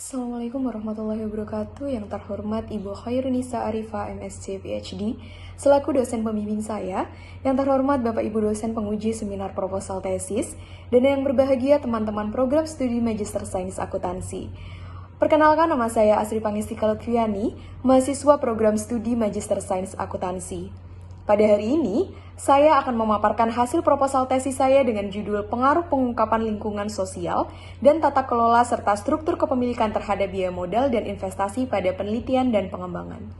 Assalamualaikum warahmatullahi wabarakatuh. Yang terhormat Ibu Khairunisa Arifah MSc PhD selaku dosen pembimbing saya, yang terhormat Bapak Ibu dosen penguji seminar proposal tesis, dan yang berbahagia teman-teman program studi Magister Sains Akuntansi. Perkenalkan, nama saya Asri Pangestika Lutfiani, mahasiswa program studi Magister Sains Akuntansi. Pada hari ini, saya akan memaparkan hasil proposal tesis saya dengan judul Pengaruh Pengungkapan Lingkungan Sosial dan Tata Kelola serta Struktur Kepemilikan terhadap Biaya Modal dan Investasi pada Penelitian dan Pengembangan.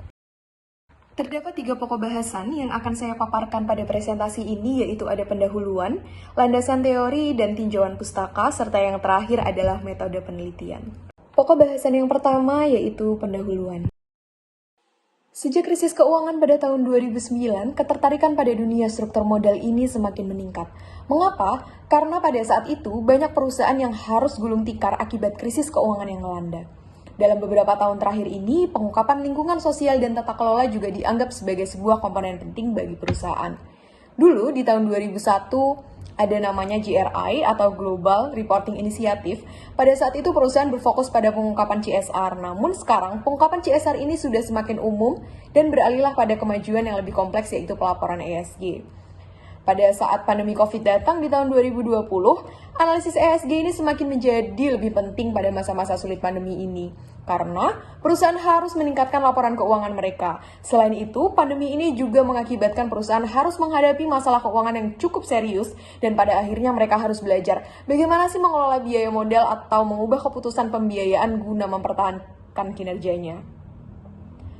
Terdapat 3 pokok bahasan yang akan saya paparkan pada presentasi ini, yaitu ada pendahuluan, landasan teori, dan tinjauan pustaka, serta yang terakhir adalah metode penelitian. Pokok bahasan yang pertama yaitu pendahuluan. Sejak krisis keuangan pada tahun 2009, ketertarikan pada dunia struktur modal ini semakin meningkat. Mengapa? Karena pada saat itu banyak perusahaan yang harus gulung tikar akibat krisis keuangan yang melanda. Dalam beberapa tahun terakhir ini, pengungkapan lingkungan sosial dan tata kelola juga dianggap sebagai sebuah komponen penting bagi perusahaan. Dulu di tahun 2001, ada namanya GRI atau Global Reporting Initiative. Pada saat itu perusahaan berfokus pada pengungkapan CSR. Namun sekarang pengungkapan CSR ini sudah semakin umum dan beralihlah pada kemajuan yang lebih kompleks, yaitu pelaporan ESG. Pada saat pandemi COVID datang di tahun 2020, analisis ESG ini semakin menjadi lebih penting pada masa-masa sulit pandemi ini. Karena perusahaan harus meningkatkan laporan keuangan mereka. Selain itu, pandemi ini juga mengakibatkan perusahaan harus menghadapi masalah keuangan yang cukup serius, dan pada akhirnya mereka harus belajar bagaimana sih mengelola biaya modal atau mengubah keputusan pembiayaan guna mempertahankan kinerjanya.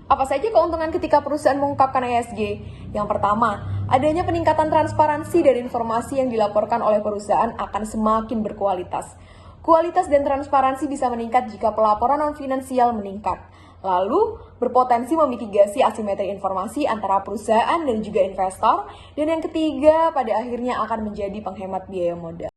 Apa saja keuntungan ketika perusahaan mengungkapkan ESG? Yang pertama, adanya peningkatan transparansi dan informasi yang dilaporkan oleh perusahaan akan semakin berkualitas. Kualitas dan transparansi bisa meningkat jika pelaporan non-finansial meningkat. Lalu, berpotensi memitigasi asimetri informasi antara perusahaan dan juga investor. Dan yang ketiga, pada akhirnya akan menjadi penghemat biaya modal.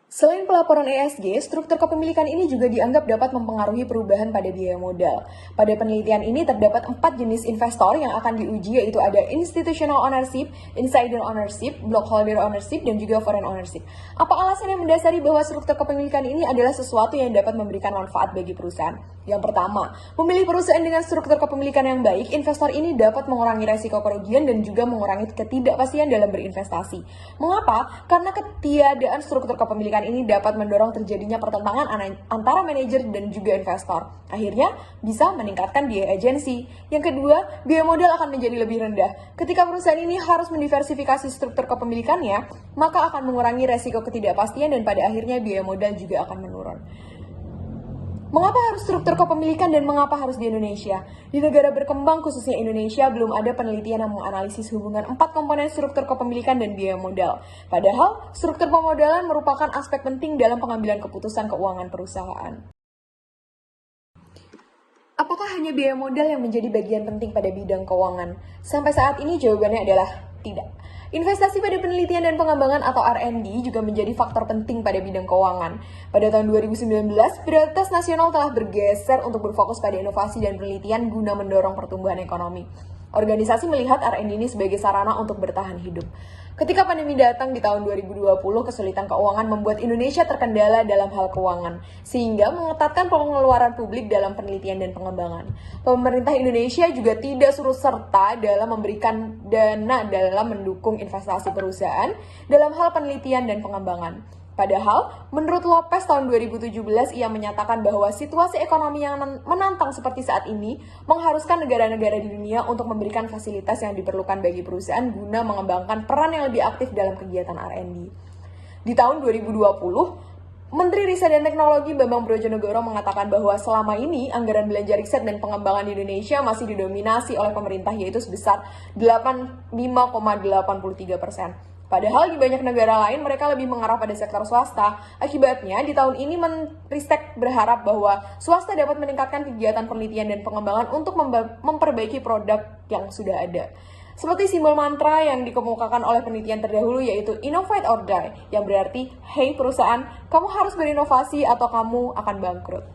Selain pelaporan ESG, struktur kepemilikan ini juga dianggap dapat mempengaruhi perubahan pada biaya modal. Pada penelitian ini terdapat 4 jenis investor yang akan diuji, yaitu ada institutional ownership, insider ownership, blockholder ownership, dan juga foreign ownership. Apa alasan yang mendasari bahwa struktur kepemilikan ini adalah sesuatu yang dapat memberikan manfaat bagi perusahaan? Yang pertama, memilih perusahaan dengan struktur kepemilikan yang baik, investor ini dapat mengurangi resiko kerugian dan juga mengurangi ketidakpastian dalam berinvestasi. Mengapa? Karena ketiadaan struktur kepemilikan ini dapat mendorong terjadinya pertentangan antara manajer dan juga investor. Akhirnya, bisa meningkatkan biaya agensi. Yang kedua, biaya modal akan menjadi lebih rendah. Ketika perusahaan ini harus mendiversifikasi struktur kepemilikannya, maka akan mengurangi resiko ketidakpastian dan pada akhirnya biaya modal juga akan menurun. Mengapa harus struktur kepemilikan dan mengapa harus di Indonesia? Di negara berkembang, khususnya Indonesia, belum ada penelitian yang menganalisis hubungan 4 komponen struktur kepemilikan dan biaya modal. Padahal, struktur pemodalan merupakan aspek penting dalam pengambilan keputusan keuangan perusahaan. Apakah hanya biaya modal yang menjadi bagian penting pada bidang keuangan? Sampai saat ini jawabannya adalah tidak. Investasi pada penelitian dan pengembangan atau R&D juga menjadi faktor penting pada bidang keuangan. Pada tahun 2019, prioritas nasional telah bergeser untuk berfokus pada inovasi dan penelitian guna mendorong pertumbuhan ekonomi. Organisasi melihat R&D ini sebagai sarana untuk bertahan hidup. Ketika pandemi datang di tahun 2020, kesulitan keuangan membuat Indonesia terkendala dalam hal keuangan, sehingga mengetatkan pengeluaran publik dalam penelitian dan pengembangan. Pemerintah Indonesia juga tidak turut serta dalam memberikan dana dalam mendukung investasi perusahaan dalam hal penelitian dan pengembangan. Padahal, menurut Lopez tahun 2017, ia menyatakan bahwa situasi ekonomi yang menantang seperti saat ini mengharuskan negara-negara di dunia untuk memberikan fasilitas yang diperlukan bagi perusahaan guna mengembangkan peran yang lebih aktif dalam kegiatan R&D. Di tahun 2020, Menteri Riset dan Teknologi Bambang Brojonegoro mengatakan bahwa selama ini anggaran belanja riset dan pengembangan di Indonesia masih didominasi oleh pemerintah, yaitu sebesar 85,83%. Padahal di banyak negara lain mereka lebih mengarah pada sektor swasta. Akibatnya, di tahun ini Menristek berharap bahwa swasta dapat meningkatkan kegiatan penelitian dan pengembangan untuk memperbaiki produk yang sudah ada. Seperti simbol mantra yang dikemukakan oleh penelitian terdahulu, yaitu Innovate or Die, yang berarti, hey perusahaan, kamu harus berinovasi atau kamu akan bangkrut.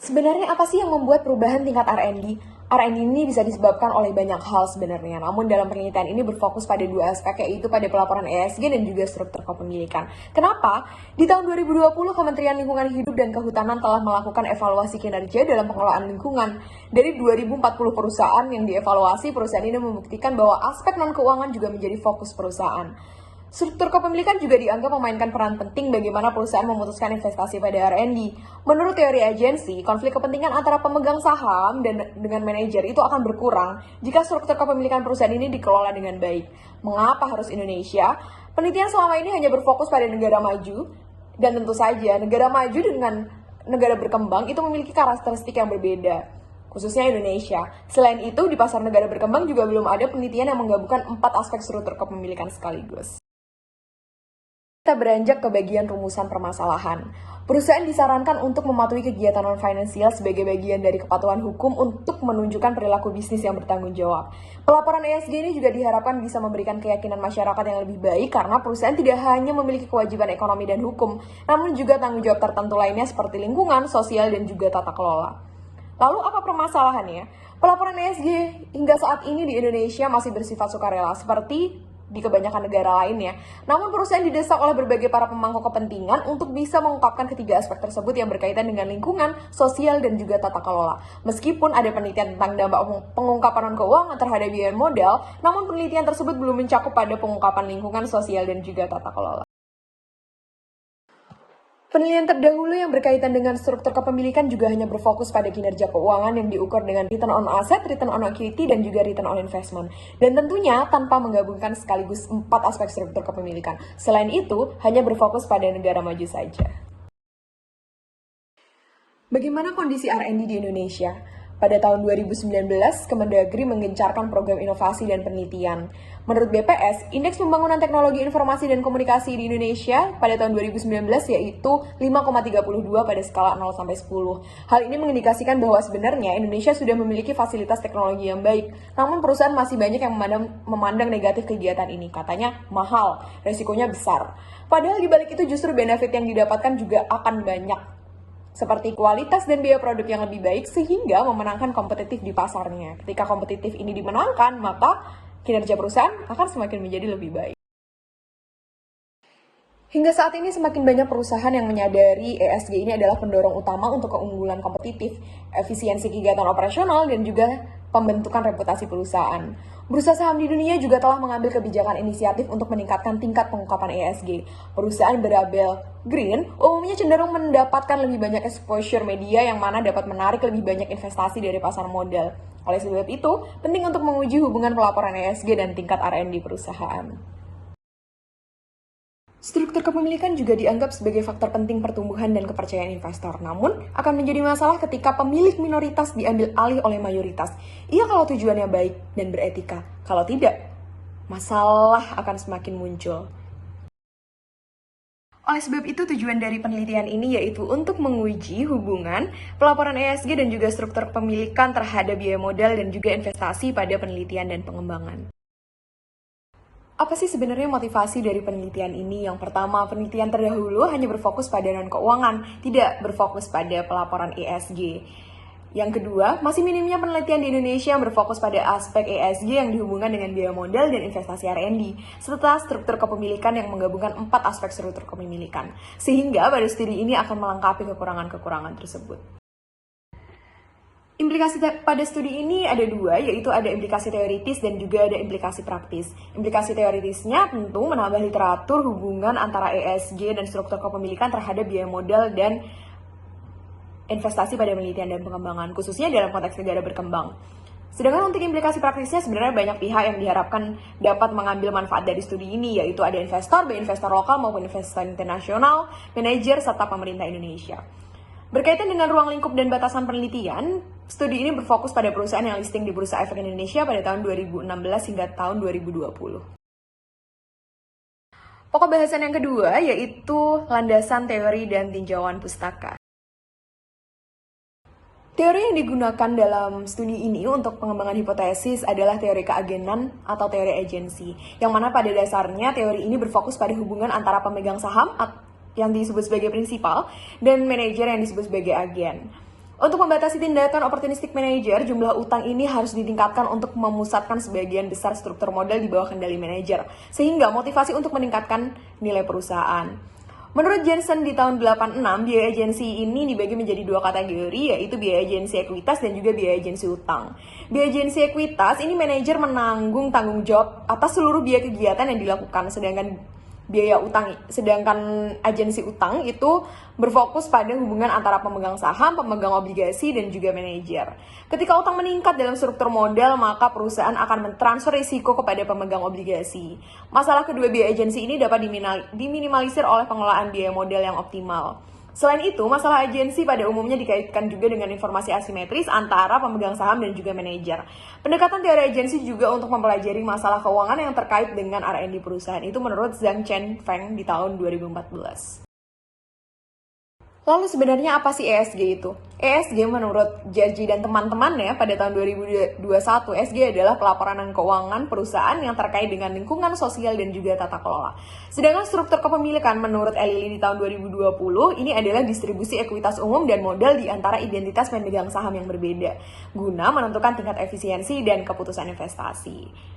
Sebenarnya apa sih yang membuat perubahan tingkat R&D? R&D ini bisa disebabkan oleh banyak hal sebenarnya, namun dalam penelitian ini berfokus pada dua aspek, yaitu pada pelaporan ESG dan juga struktur kepemilikan. Kenapa? Di tahun 2020, Kementerian Lingkungan Hidup dan Kehutanan telah melakukan evaluasi kinerja dalam pengelolaan lingkungan. Dari 2040 perusahaan yang dievaluasi, perusahaan ini membuktikan bahwa aspek non-keuangan juga menjadi fokus perusahaan. Struktur kepemilikan juga dianggap memainkan peran penting bagaimana perusahaan memutuskan investasi pada R&D. Menurut teori agensi, konflik kepentingan antara pemegang saham dan dengan manajer itu akan berkurang jika struktur kepemilikan perusahaan ini dikelola dengan baik. Mengapa harus Indonesia? Penelitian selama ini hanya berfokus pada negara maju, dan tentu saja negara maju dengan negara berkembang itu memiliki karakteristik yang berbeda, khususnya Indonesia. Selain itu, di pasar negara berkembang juga belum ada penelitian yang menggabungkan 4 aspek struktur kepemilikan sekaligus. Kita beranjak ke bagian rumusan permasalahan. Perusahaan disarankan untuk mematuhi kegiatan non-finansial sebagai bagian dari kepatuhan hukum untuk menunjukkan perilaku bisnis yang bertanggung jawab. Pelaporan ESG ini juga diharapkan bisa memberikan keyakinan masyarakat yang lebih baik karena perusahaan tidak hanya memiliki kewajiban ekonomi dan hukum, namun juga tanggung jawab tertentu lainnya seperti lingkungan, sosial, dan juga tata kelola. Lalu apa permasalahannya? Pelaporan ESG hingga saat ini di Indonesia masih bersifat sukarela seperti di kebanyakan negara lainnya. Namun perusahaan didesak oleh berbagai para pemangku kepentingan untuk bisa mengungkapkan ketiga aspek tersebut yang berkaitan dengan lingkungan, sosial, dan juga tata kelola. Meskipun ada penelitian tentang dampak pengungkapan non-keuangan terhadap biaya modal, namun penelitian tersebut belum mencakup pada pengungkapan lingkungan, sosial, dan juga tata kelola. Penelitian terdahulu yang berkaitan dengan struktur kepemilikan juga hanya berfokus pada kinerja keuangan yang diukur dengan return on asset, return on equity, dan juga return on investment. Dan tentunya tanpa menggabungkan sekaligus 4 aspek struktur kepemilikan. Selain itu, hanya berfokus pada negara maju saja. Bagaimana kondisi R&D di Indonesia? Pada tahun 2019, Kemendagri menggencarkan program inovasi dan penelitian. Menurut BPS, Indeks Pembangunan Teknologi Informasi dan Komunikasi di Indonesia pada tahun 2019 yaitu 5,32 pada skala 0-10. Hal ini mengindikasikan bahwa sebenarnya Indonesia sudah memiliki fasilitas teknologi yang baik. Namun perusahaan masih banyak yang memandang negatif kegiatan ini. Katanya mahal, resikonya besar. Padahal di balik itu justru benefit yang didapatkan juga akan banyak, seperti kualitas dan biaya produk yang lebih baik sehingga memenangkan kompetitif di pasarnya. Ketika kompetitif ini dimenangkan, maka kinerja perusahaan akan semakin menjadi lebih baik. Hingga saat ini semakin banyak perusahaan yang menyadari ESG ini adalah pendorong utama untuk keunggulan kompetitif, efisiensi kegiatan operasional, dan juga pembentukan reputasi perusahaan. Bursa saham di dunia juga telah mengambil kebijakan inisiatif untuk meningkatkan tingkat pengungkapan ESG. Perusahaan berlabel green umumnya cenderung mendapatkan lebih banyak exposure media yang mana dapat menarik lebih banyak investasi dari pasar modal. Oleh sebab itu, penting untuk menguji hubungan pelaporan ESG dan tingkat R&D perusahaan. Struktur kepemilikan juga dianggap sebagai faktor penting pertumbuhan dan kepercayaan investor. Namun, akan menjadi masalah ketika pemilik minoritas diambil alih oleh mayoritas. Iya kalau tujuannya baik dan beretika. Kalau tidak, masalah akan semakin muncul. Oleh sebab itu, tujuan dari penelitian ini yaitu untuk menguji hubungan pelaporan ESG dan juga struktur kepemilikan terhadap biaya modal dan juga investasi pada penelitian dan pengembangan. Apa sih sebenarnya motivasi dari penelitian ini? Yang pertama, penelitian terdahulu hanya berfokus pada non-keuangan, tidak berfokus pada pelaporan ESG. Yang kedua, masih minimnya penelitian di Indonesia yang berfokus pada aspek ESG yang dihubungkan dengan biaya modal dan investasi R&D, serta struktur kepemilikan yang menggabungkan 4 aspek struktur kepemilikan. Sehingga pada studi ini akan melengkapi kekurangan-kekurangan tersebut. Implikasi pada studi ini ada 2, yaitu ada implikasi teoritis dan juga ada implikasi praktis. Implikasi teoritisnya tentu menambah literatur hubungan antara ESG dan struktur kepemilikan terhadap biaya modal dan investasi pada penelitian dan pengembangan, khususnya dalam konteks negara berkembang. Sedangkan untuk implikasi praktisnya sebenarnya banyak pihak yang diharapkan dapat mengambil manfaat dari studi ini, yaitu ada investor, baik investor lokal maupun investor internasional, manajer, serta pemerintah Indonesia. Berkaitan dengan ruang lingkup dan batasan penelitian, studi ini berfokus pada perusahaan yang listing di Bursa Efek Indonesia pada tahun 2016 hingga tahun 2020. Pokok bahasan yang kedua yaitu landasan teori dan tinjauan pustaka. Teori yang digunakan dalam studi ini untuk pengembangan hipotesis adalah teori keagenan atau teori agensi, yang mana pada dasarnya teori ini berfokus pada hubungan antara pemegang saham yang disebut sebagai prinsipal dan manajer yang disebut sebagai agen. Untuk membatasi tindakan opportunistic manager, jumlah utang ini harus ditingkatkan untuk memusatkan sebagian besar struktur modal di bawah kendali manajer, sehingga motivasi untuk meningkatkan nilai perusahaan. Menurut Jensen di tahun 86, biaya agensi ini dibagi menjadi dua kategori, yaitu biaya agensi ekuitas dan juga biaya agensi utang. Biaya agensi ekuitas ini manajer menanggung tanggung jawab atas seluruh biaya kegiatan yang dilakukan, sedangkan agensi utang itu berfokus pada hubungan antara pemegang saham, pemegang obligasi, dan juga manajer. Ketika utang meningkat dalam struktur modal, maka perusahaan akan mentransfer risiko kepada pemegang obligasi. Masalah kedua biaya agensi ini dapat diminimalisir oleh pengelolaan biaya modal yang optimal. Selain itu, masalah agensi pada umumnya dikaitkan juga dengan informasi asimetris antara pemegang saham dan juga manajer. Pendekatan teori agensi juga untuk mempelajari masalah keuangan yang terkait dengan R&D perusahaan. Itu menurut Zhang Chen Feng di tahun 2014. Lalu sebenarnya apa sih ESG itu? ESG menurut Jarji dan teman-temannya pada tahun 2021, ESG adalah pelaporan keuangan perusahaan yang terkait dengan lingkungan sosial dan juga tata kelola. Sedangkan struktur kepemilikan menurut Elili di tahun 2020 ini adalah distribusi ekuitas umum dan modal di antara identitas pemegang saham yang berbeda, guna menentukan tingkat efisiensi dan keputusan investasi.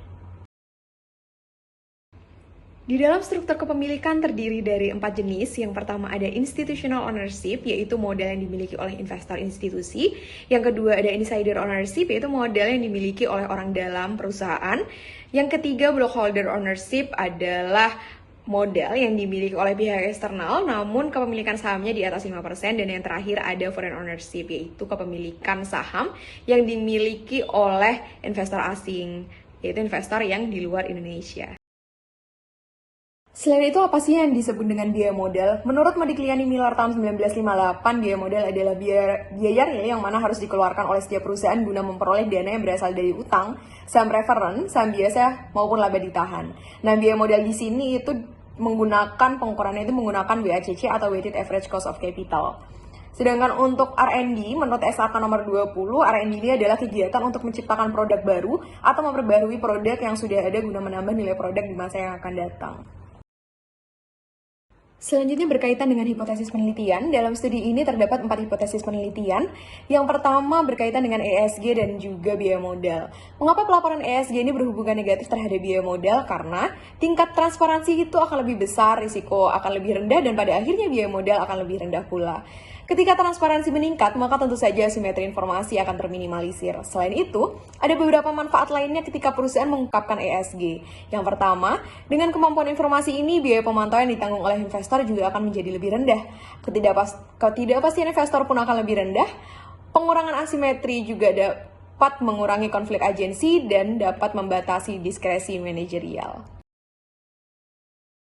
Di dalam struktur kepemilikan terdiri dari 4 jenis. Yang pertama ada institutional ownership, yaitu modal yang dimiliki oleh investor institusi. Yang kedua ada insider ownership, yaitu modal yang dimiliki oleh orang dalam perusahaan. Yang ketiga blockholder ownership adalah modal yang dimiliki oleh pihak eksternal, namun kepemilikan sahamnya di atas 5%. Dan yang terakhir ada foreign ownership, yaitu kepemilikan saham yang dimiliki oleh investor asing, yaitu investor yang di luar Indonesia. Selain itu, apa sih yang disebut dengan biaya modal? Menurut Modigliani Miller tahun 1958, biaya modal adalah biaya real yang mana harus dikeluarkan oleh setiap perusahaan guna memperoleh dana yang berasal dari utang, saham preferen, saham biasa, maupun laba ditahan. Nah, biaya modal di sini itu pengukurannya itu menggunakan WACC atau Weighted Average Cost of Capital. Sedangkan untuk R&D, menurut SAK nomor 20, R&D ini adalah kegiatan untuk menciptakan produk baru atau memperbarui produk yang sudah ada guna menambah nilai produk di masa yang akan datang. Selanjutnya berkaitan dengan hipotesis penelitian. Dalam studi ini terdapat 4 hipotesis penelitian. Yang pertama berkaitan dengan ESG dan juga biaya modal. Mengapa pelaporan ESG ini berhubungan negatif terhadap biaya modal? Karena tingkat transparansi itu akan lebih besar, risiko akan lebih rendah, dan pada akhirnya biaya modal akan lebih rendah pula. Ketika transparansi meningkat, maka tentu saja asimetri informasi akan terminimalisir. Selain itu, ada beberapa manfaat lainnya ketika perusahaan mengungkapkan ESG. Yang pertama, dengan kemampuan informasi ini, biaya pemantauan yang ditanggung oleh investor juga akan menjadi lebih rendah. Ketidakpastian investor pun akan lebih rendah. Pengurangan asimetri juga dapat mengurangi konflik agensi dan dapat membatasi diskresi manajerial.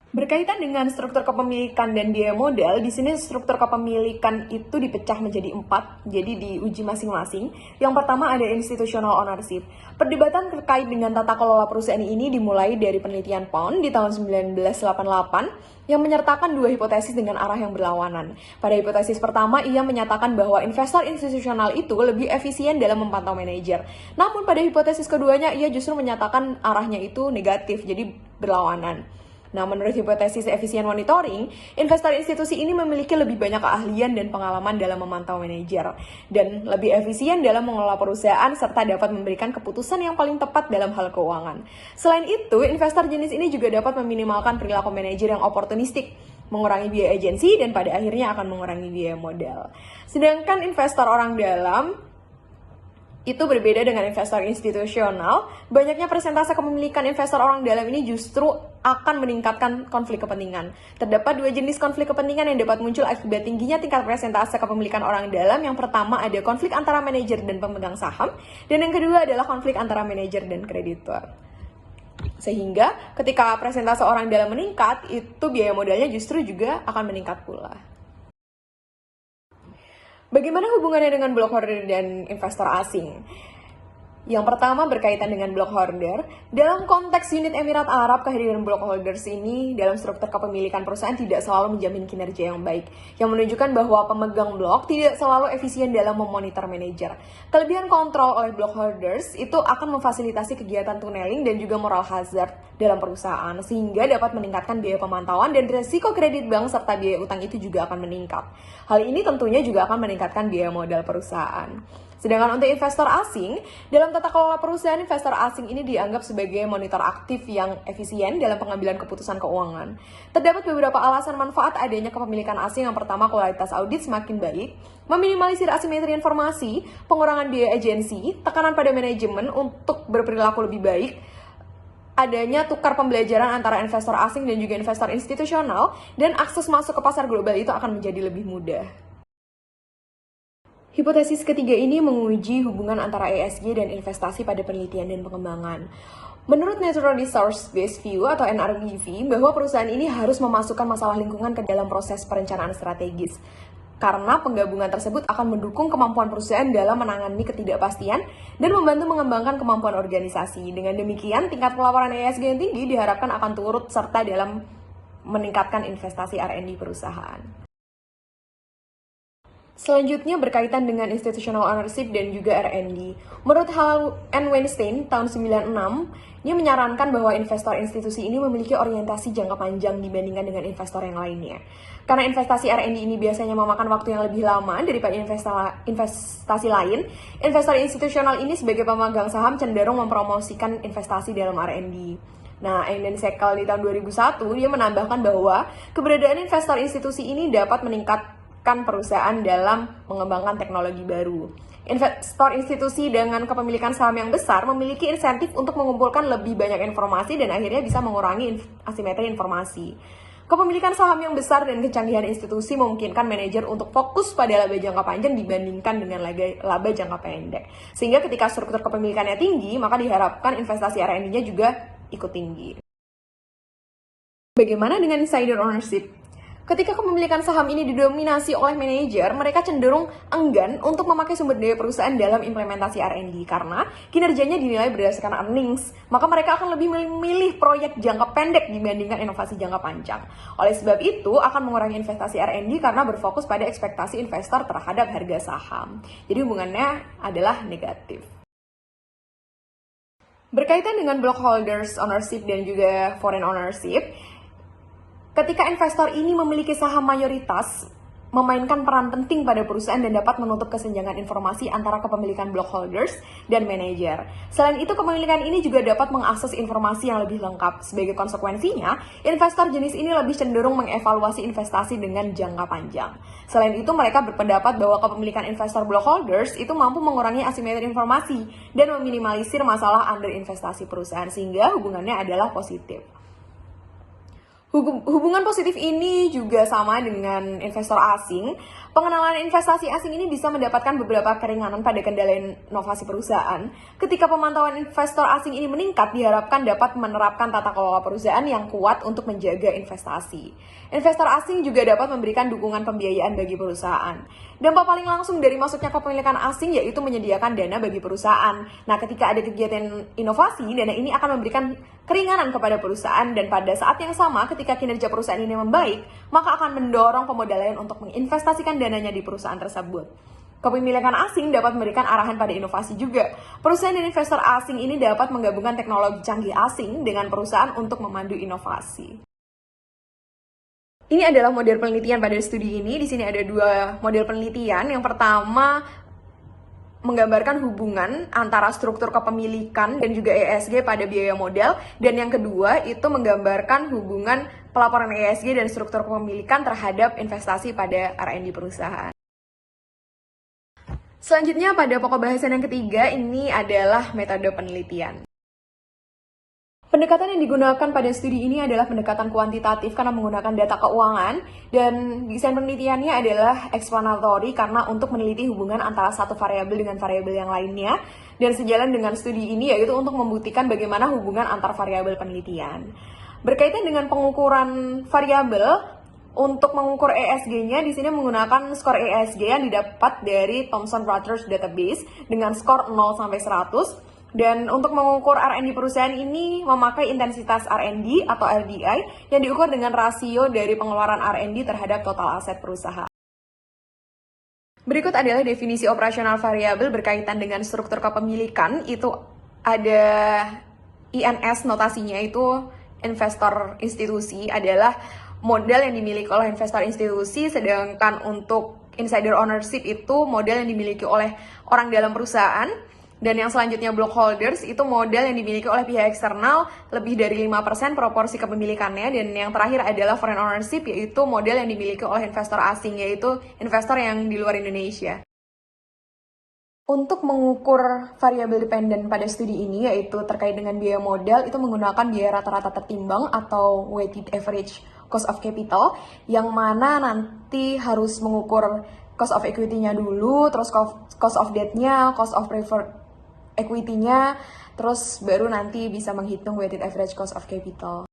Berkaitan dengan struktur kepemilikan dan biaya modal, di sini struktur kepemilikan itu dipecah menjadi 4, jadi diuji masing-masing. Yang pertama ada institutional ownership. Perdebatan terkait dengan tata kelola perusahaan ini dimulai dari penelitian Pound di tahun 1988 yang menyertakan 2 hipotesis dengan arah yang berlawanan. Pada hipotesis pertama, ia menyatakan bahwa investor institusional itu lebih efisien dalam memantau manajer. Namun pada hipotesis keduanya, ia justru menyatakan arahnya itu negatif, jadi berlawanan. Nah, menurut hipotesis efisien monitoring, investor institusi ini memiliki lebih banyak keahlian dan pengalaman dalam memantau manajer, dan lebih efisien dalam mengelola perusahaan, serta dapat memberikan keputusan yang paling tepat dalam hal keuangan. Selain itu, investor jenis ini juga dapat meminimalkan perilaku manajer yang oportunistik, mengurangi biaya agensi, dan pada akhirnya akan mengurangi biaya modal. Sedangkan investor orang dalam itu berbeda dengan investor institusional. Banyaknya persentase kepemilikan investor orang dalam ini justru akan meningkatkan konflik kepentingan. Terdapat 2 jenis konflik kepentingan yang dapat muncul akibat tingginya tingkat persentase kepemilikan orang dalam. Yang pertama ada konflik antara manajer dan pemegang saham, dan yang kedua adalah konflik antara manajer dan kreditor. Sehingga ketika persentase orang dalam meningkat, itu biaya modalnya justru juga akan meningkat pula. Bagaimana hubungannya dengan blockholder dan investor asing? Yang pertama berkaitan dengan blockholder. Dalam konteks unit Emirat Arab, kehadiran blockholders ini dalam struktur kepemilikan perusahaan tidak selalu menjamin kinerja yang baik, yang menunjukkan bahwa pemegang blok tidak selalu efisien dalam memonitor manajer. Kelebihan kontrol oleh blockholders itu akan memfasilitasi kegiatan tunneling dan juga moral hazard dalam perusahaan, sehingga dapat meningkatkan biaya pemantauan dan risiko kredit bank serta biaya utang itu juga akan meningkat. Hal ini tentunya juga akan meningkatkan biaya modal perusahaan. Sedangkan untuk investor asing, dalam tata kelola perusahaan, investor asing ini dianggap sebagai monitor aktif yang efisien dalam pengambilan keputusan keuangan. Terdapat beberapa alasan manfaat adanya kepemilikan asing. Yang pertama, kualitas audit semakin baik, meminimalisir asimetri informasi, pengurangan biaya agensi, tekanan pada manajemen untuk berperilaku lebih baik, adanya tukar pembelajaran antara investor asing dan juga investor institusional, dan akses masuk ke pasar global itu akan menjadi lebih mudah. Hipotesis ketiga ini menguji hubungan antara ESG dan investasi pada penelitian dan pengembangan. Menurut Natural Resource Based View atau NRBV, bahwa perusahaan ini harus memasukkan masalah lingkungan ke dalam proses perencanaan strategis. Karena penggabungan tersebut akan mendukung kemampuan perusahaan dalam menangani ketidakpastian dan membantu mengembangkan kemampuan organisasi. Dengan demikian, tingkat pelaporan ESG yang tinggi diharapkan akan turut serta dalam meningkatkan investasi R&D perusahaan. Selanjutnya berkaitan dengan institutional ownership dan juga R&D. Menurut Hall and Weinstein tahun 96, dia menyarankan bahwa investor institusi ini memiliki orientasi jangka panjang dibandingkan dengan investor yang lainnya. Karena investasi R&D ini biasanya memakan waktu yang lebih lama daripada investasi lain, investor institusional ini sebagai pemegang saham cenderung mempromosikan investasi dalam R&D. Nah, Eng dan Sekel di tahun 2001, dia menambahkan bahwa keberadaan investor institusi ini dapat meningkatkan perusahaan dalam mengembangkan teknologi baru. Investor institusi dengan kepemilikan saham yang besar memiliki insentif untuk mengumpulkan lebih banyak informasi dan akhirnya bisa mengurangi asimetri informasi. Kepemilikan saham yang besar dan kecanggihan institusi memungkinkan manajer untuk fokus pada laba jangka panjang dibandingkan dengan laba jangka pendek. Sehingga ketika struktur kepemilikannya tinggi, maka diharapkan investasi R&D-nya juga ikut tinggi. Bagaimana dengan insider ownership? Ketika kepemilikan saham ini didominasi oleh manajer, mereka cenderung enggan untuk memakai sumber daya perusahaan dalam implementasi R&D karena kinerjanya dinilai berdasarkan earnings. Maka mereka akan lebih memilih proyek jangka pendek dibandingkan inovasi jangka panjang. Oleh sebab itu, akan mengurangi investasi R&D karena berfokus pada ekspektasi investor terhadap harga saham. Jadi hubungannya adalah negatif. Berkaitan dengan blockholders ownership dan juga foreign ownership, ketika investor ini memiliki saham mayoritas, memainkan peran penting pada perusahaan dan dapat menutup kesenjangan informasi antara kepemilikan blockholders dan manajer. Selain itu, kepemilikan ini juga dapat mengakses informasi yang lebih lengkap. Sebagai konsekuensinya, investor jenis ini lebih cenderung mengevaluasi investasi dengan jangka panjang. Selain itu, mereka berpendapat bahwa kepemilikan investor blockholders itu mampu mengurangi asimetri informasi dan meminimalisir masalah underinvestasi perusahaan, sehingga hubungannya adalah positif. Hubungan positif ini juga sama dengan investor asing. Pengenalan investasi asing ini bisa mendapatkan beberapa keringanan pada kendala inovasi perusahaan. Ketika pemantauan investor asing ini meningkat, diharapkan dapat menerapkan tata kelola perusahaan yang kuat untuk menjaga investasi. Investor asing juga dapat memberikan dukungan pembiayaan bagi perusahaan. Dampak paling langsung dari masuknya kepemilikan asing yaitu menyediakan dana bagi perusahaan. Nah, ketika ada kegiatan inovasi, dana ini akan memberikan keringanan kepada perusahaan dan pada saat yang sama ketika kinerja perusahaan ini membaik, maka akan mendorong pemodal lain untuk menginvestasikan dananya di perusahaan tersebut. Kepemilikan asing dapat memberikan arahan pada inovasi juga. Perusahaan dan investor asing ini dapat menggabungkan teknologi canggih asing dengan perusahaan untuk memandu inovasi. Ini adalah model penelitian pada studi ini. Di sini ada dua model penelitian. Yang pertama menggambarkan hubungan antara struktur kepemilikan dan juga ESG pada biaya modal, dan yang kedua itu menggambarkan hubungan pelaporan ESG dan struktur kepemilikan terhadap investasi pada R&D perusahaan. Selanjutnya pada pokok bahasan yang ketiga ini adalah metode penelitian. Pendekatan yang digunakan pada studi ini adalah pendekatan kuantitatif karena menggunakan data keuangan, dan desain penelitiannya adalah explanatory karena untuk meneliti hubungan antara satu variabel dengan variabel yang lainnya, dan sejalan dengan studi ini yaitu untuk membuktikan bagaimana hubungan antar variabel penelitian. Berkaitan dengan pengukuran variabel, untuk mengukur ESG-nya di sini menggunakan skor ESG yang didapat dari Thomson Reuters Database dengan skor 0 sampai 100. Dan untuk mengukur R&D perusahaan ini memakai intensitas R&D atau RDI yang diukur dengan rasio dari pengeluaran R&D terhadap total aset perusahaan. Berikut adalah definisi operasional variabel berkaitan dengan struktur kepemilikan. Itu ada INS, notasinya itu investor institusi, adalah modal yang dimiliki oleh investor institusi, sedangkan untuk insider ownership itu modal yang dimiliki oleh orang dalam perusahaan. Dan yang selanjutnya block holders itu modal yang dimiliki oleh pihak eksternal lebih dari 5% proporsi kepemilikannya. Dan yang terakhir adalah foreign ownership, yaitu modal yang dimiliki oleh investor asing, yaitu investor yang di luar Indonesia. Untuk mengukur variabel dependen pada studi ini, yaitu terkait dengan biaya modal, itu menggunakan biaya rata-rata tertimbang atau weighted average cost of capital, yang mana nanti harus mengukur cost of equity-nya dulu, terus cost of debt-nya, cost of preferred equity-nya, terus baru nanti bisa menghitung weighted average cost of capital.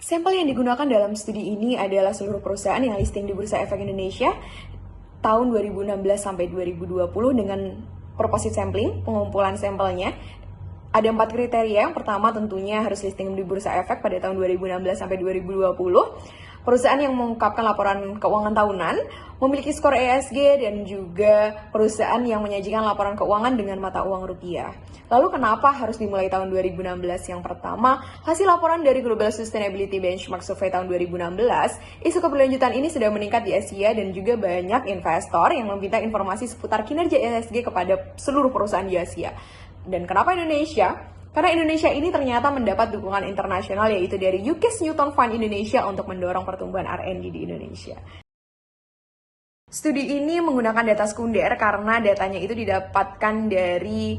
Sampel yang digunakan dalam studi ini adalah seluruh perusahaan yang listing di Bursa Efek Indonesia tahun 2016 sampai 2020 dengan purposive sampling, pengumpulan sampelnya. Ada 4 kriteria. Yang pertama tentunya harus listing di Bursa Efek pada tahun 2016 sampai 2020. Perusahaan yang mengungkapkan laporan keuangan tahunan, memiliki skor ESG, dan juga perusahaan yang menyajikan laporan keuangan dengan mata uang rupiah. Lalu kenapa harus dimulai tahun 2016? Yang pertama, hasil laporan dari Global Sustainability Benchmark Survey tahun 2016, isu keberlanjutan ini sudah meningkat di Asia dan juga banyak investor yang meminta informasi seputar kinerja ESG kepada seluruh perusahaan di Asia. Dan kenapa Indonesia? Karena Indonesia ini ternyata mendapat dukungan internasional, yaitu dari UKAS Newton Fund Indonesia untuk mendorong pertumbuhan R&D di Indonesia. Studi ini menggunakan data sekunder karena datanya itu didapatkan dari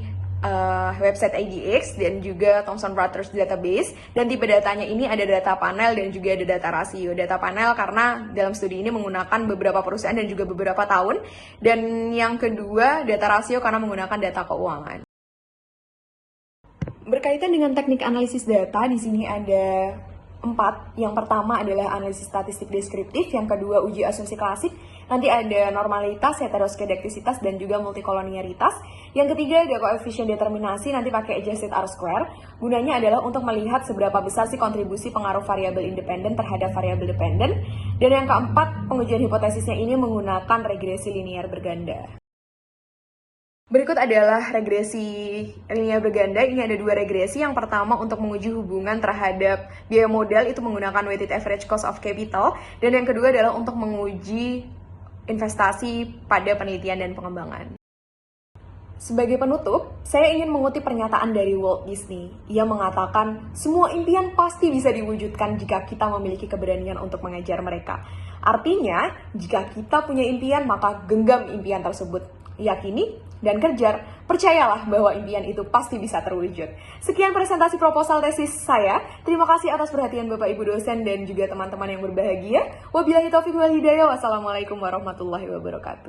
website IDX dan juga Thomson Reuters Database, dan tipe datanya ini ada data panel dan juga ada data rasio. Data panel karena dalam studi ini menggunakan beberapa perusahaan dan juga beberapa tahun, dan yang kedua data rasio karena menggunakan data keuangan. Berkaitan dengan teknik analisis data, di sini ada 4. Yang pertama adalah analisis statistik deskriptif, yang kedua uji asumsi klasik, nanti ada normalitas, heteroskedastisitas, dan juga multikolonialitas. Yang ketiga ada koefisien determinasi, nanti pakai adjusted R-square. Gunanya adalah untuk melihat seberapa besar sih kontribusi pengaruh variabel independen terhadap variabel dependen. Dan yang keempat, pengujian hipotesisnya ini menggunakan regresi linear berganda. Berikut adalah regresi linear berganda. Ini ada 2 regresi. Yang pertama untuk menguji hubungan terhadap biaya modal, itu menggunakan weighted average cost of capital. Dan yang kedua adalah untuk menguji investasi pada penelitian dan pengembangan. Sebagai penutup, saya ingin mengutip pernyataan dari Walt Disney. Ia mengatakan, semua impian pasti bisa diwujudkan jika kita memiliki keberanian untuk mengejar mereka. Artinya, jika kita punya impian, maka genggam impian tersebut. Yakini dan kejar, percayalah bahwa impian itu pasti bisa terwujud. Sekian presentasi proposal tesis saya. Terima kasih atas perhatian Bapak Ibu dosen dan juga teman-teman yang berbahagia. Wabillahi taufiq wal hidayah. Wassalamualaikum warahmatullahi wabarakatuh.